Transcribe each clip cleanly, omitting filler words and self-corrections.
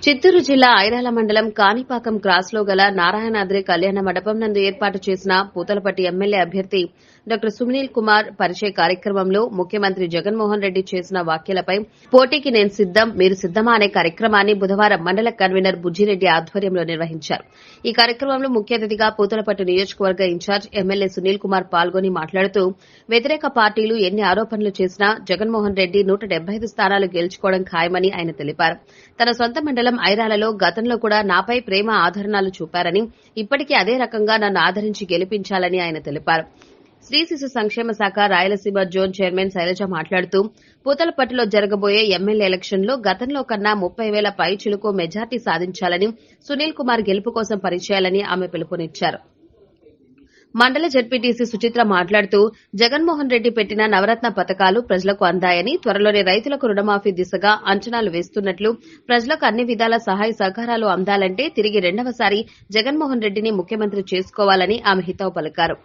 చిత్తూరు జిల్లా ఐరాల మండలం కాణిపాకం క్రాస్లో గల నారాయణాద్రి కళ్యాణ మండపం నందు ఏర్పాటు చేసిన పూతలపట్టు ఎమ్మెల్యే అభ్యర్థి డాక్టర్ సునీల్ కుమార్ పరిచయ కార్యక్రమంలో ముఖ్యమంత్రి జగన్మోహన్ రెడ్డి చేసిన వ్యాఖ్యలపై పోటీకి నేను సిద్దం మీరు సిద్దమా అనే కార్యక్రమాన్ని బుధవారం మండల కన్వీనర్ బుజ్జిరెడ్డి ఆధ్వర్యంలో నిర్వహించారు. ఈ కార్యక్రమంలో ముఖ్య అతిథిగా పూతలపట్టు నియోజకవర్గ ఇన్ఛార్జ్ ఎమ్మెల్యే సునీల్ కుమార్ పాల్గొని మాట్లాడుతూ వ్యతిరేక పార్టీలు ఎన్ని ఆరోపణలు చేసినా జగన్మోహన్ రెడ్డి 175 స్థానాలు గెలుచుకోవడం ఖాయమని ఆయన తెలిపారు. తన సొంత మండలం ఐరాలలో గతంలో కూడా నాపై ప్రేమ ఆదరణలు చూపారని ఇప్పటికీ అదే రకంగా నన్ను ఆదరించి గెలిపించాలని ఆయన తెలిపారు. శ్రీ శిశు సంక్షేమ శాఖ రాయలసీమ జోన్ చైర్మన్ శైలజ మాట్లాడుతూ పూతలపట్టులో జరగబోయే ఎమ్మెల్యే ఎలక్షన్లో గతంలో కన్నా 30,000 పైచిలుకు మెజార్టీ సాధించాలని సునీల్ కుమార్ గెలుపు కోసం పనిచేయాలని ఆమె పిలుపునిచ్చారు. మండల జడ్పీటీసీ సుచిత్ర మాట్లాడుతూ జగన్మోహన్ రెడ్డి పెట్టిన నవరత్న పథకాలు ప్రజలకు అందాయని త్వరలోనే రైతులకు రుణమాఫీ దిశగా అంచనాలు వేస్తున్నట్లు ప్రజలకు అన్ని విధాల సహాయ సహకారాలు అందాలంటే తిరిగి రెండవసారి జగన్మోహన్ రెడ్డిని ముఖ్యమంత్రి చేసుకోవాలని ఆమె హితవు పలికారు.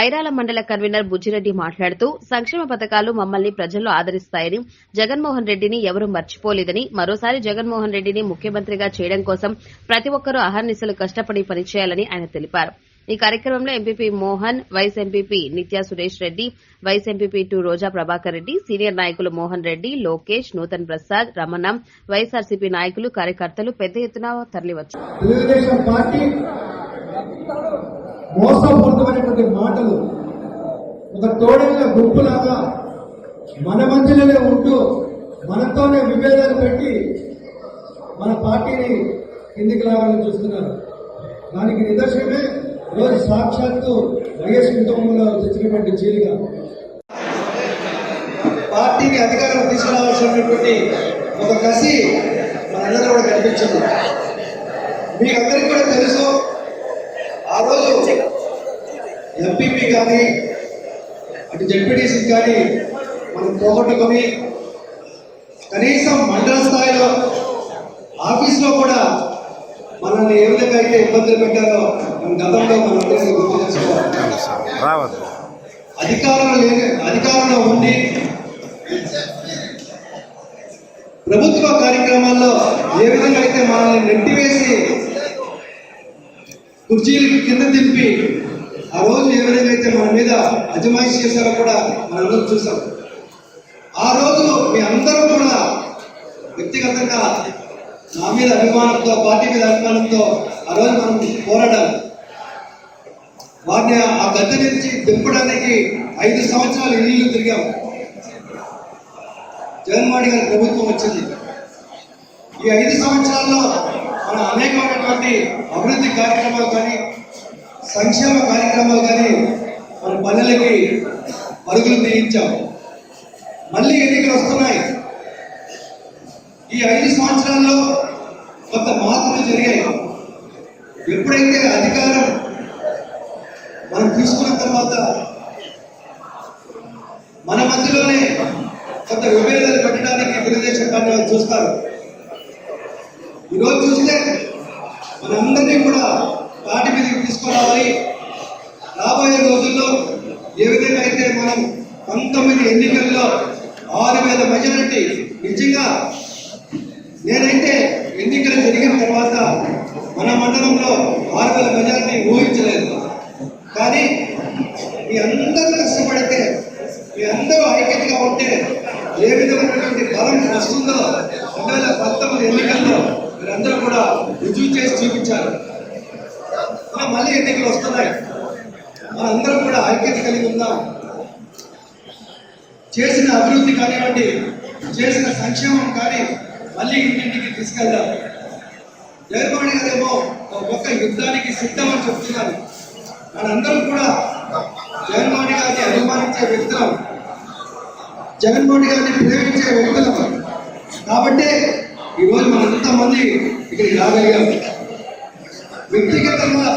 ఐరాల మండల కన్వీనర్ బుజ్జిరెడ్డి మాట్లాడుతూ సంక్షేమ పథకాలు మమ్మల్ని ప్రజల్లో ఆదరిస్తాయని జగన్మోహన్ రెడ్డిని ఎవరూ మర్చిపోలేదని మరోసారి జగన్మోహన్ రెడ్డిని ముఖ్యమంత్రిగా చేయడం కోసం ప్రతి ఒక్కరూ అహర్నిశలు కష్టపడి పనిచేయాలని ఆయన తెలిపారు. ఈ కార్యక్రమంలో ఎంపీపీ మోహన్, వైస్ ఎంపీపీ నిత్యా సురేష్ రెడ్డి, వైస్ ఎంపీపీ 2 రోజా ప్రభాకర్ రెడ్డి, సీనియర్ నాయకులు మోహన్ రెడ్డి, లోకేష్, నూతన్ ప్రసాద్, రమణ, వైఎస్ఆర్సీపీ నాయకులు కార్యకర్తలు పెద్ద ఎత్తున తరలివచ్చారు. మోసపూరితమైనటువంటి మాటలు ఒక తోడైన గుంపులాగా మన మధ్యలోనే ఉంటూ మనతోనే విభేదాలు పెట్టి మన పార్టీని కిందికి రావాలని చూస్తున్నారు. దానికి నిదర్శనమే ఈరోజు సాక్షాత్తు వైఎస్ కుటుంబంలో తెచ్చినటువంటి జైలుగా పార్టీని అధికారం తీసుకురావాల్సినటువంటి ఒక కసి మనందరూ కూడా కనిపించింది. మీకు అందరికీ కూడా తెలుసు, ఆ రోజు ఎంపీపీ కానీ అటు జడ్పీటీసీ కానీ మనం పోగొట్టుకొని కనీసం మండల స్థాయిలో ఆఫీస్లో కూడా మనల్ని ఏ విధంగా అయితే ఇబ్బందులు పెట్టారో మన గతంలో మనందరికీ గుర్తు చేసుకోవాలి. అధికారంలో ఉండి ప్రభుత్వ కార్యక్రమాల్లో ఏ విధంగా అయితే మనల్ని నెట్టివేసి కుర్చీలకి కింద దింపి ఆ రోజు ఏ విధంగా అయితే మన మీద అజమాయిషి చేశారో కూడా మనందరం చూసాం. ఆ రోజు మీ అందరూ కూడా వ్యక్తిగతంగా నా మీద అభిమానంతో, పార్టీ మీద అభిమానంతో ఆ రోజు మనం పోరాడాలి. వారిని ఆ గద్దె నుంచి దింపడానికి 5 సంవత్సరాలు ఇల్లు తిరిగాం. జగన్మోహన్ గారి ప్రభుత్వం వచ్చింది. ఈ 5 సంవత్సరాల్లో మనం అనేకమైనటువంటి అభివృద్ధి కార్యక్రమాలు కానీ సంక్షేమ కార్యక్రమాలు కానీ మన పల్లెలకి పరుగులు తీయించాం. మళ్ళీ ఎన్నికలు వస్తున్నాయి. ఈ 5 సంవత్సరాల్లో కొంత మార్పులు జరిగాయి. ఎప్పుడైతే అధికారం మనం తీసుకున్న తర్వాత మన మధ్యలోనే కొంత విభేదాలు పెట్టడానికి తెలుగుదేశం పార్టీ వాళ్ళు చూస్తారు. ఈరోజు చూస్తే మనందరినీ కూడా పార్టీ మీదకి తీసుకురావాలి. రాబోయే రోజుల్లో ఏ విధంగా అయితే మనం 19 ఎన్నికల్లో 6,000 మెజారిటీ, నిజంగా నేనైతే ఎన్నికలు జరిగిన తర్వాత మన మండలంలో 6,000 మెజారిటీ ఊహించలేదు. కానీ మీ అందరూ కష్టపడితే, మీ అందరూ ఐక్యతగా ఉంటే ఏ విధమైనటువంటి బలం వస్తుందో 2019 ఎన్నికల్లో మీరందరూ కూడా రుజువు చేసి చూపించారు. మళ్ళీ ఎన్నికలు వస్తున్నాయి. మనందరం కూడా ఐక్యత కలిగి ఉందాం. చేసిన అభివృద్ధి కానివ్వండి, చేసిన సంక్షేమం కానీ మళ్ళీ ఇంటింటికి తీసుకెళ్దాం. జగన్మోహన్ గారు ఏమో ఒక్క యుద్ధానికి సిద్ధమని చెప్తున్నారు. మనందరం కూడా జగన్మోహన్ గారిని అభిమానించే వ్యక్తులం, జగన్మోహన్ గారిని ప్రేమించే వ్యక్తులం. కాబట్టి ఈరోజు మనంతమంది ఇక్కడికి రాగలిగాం. వ్యక్తిగతంగా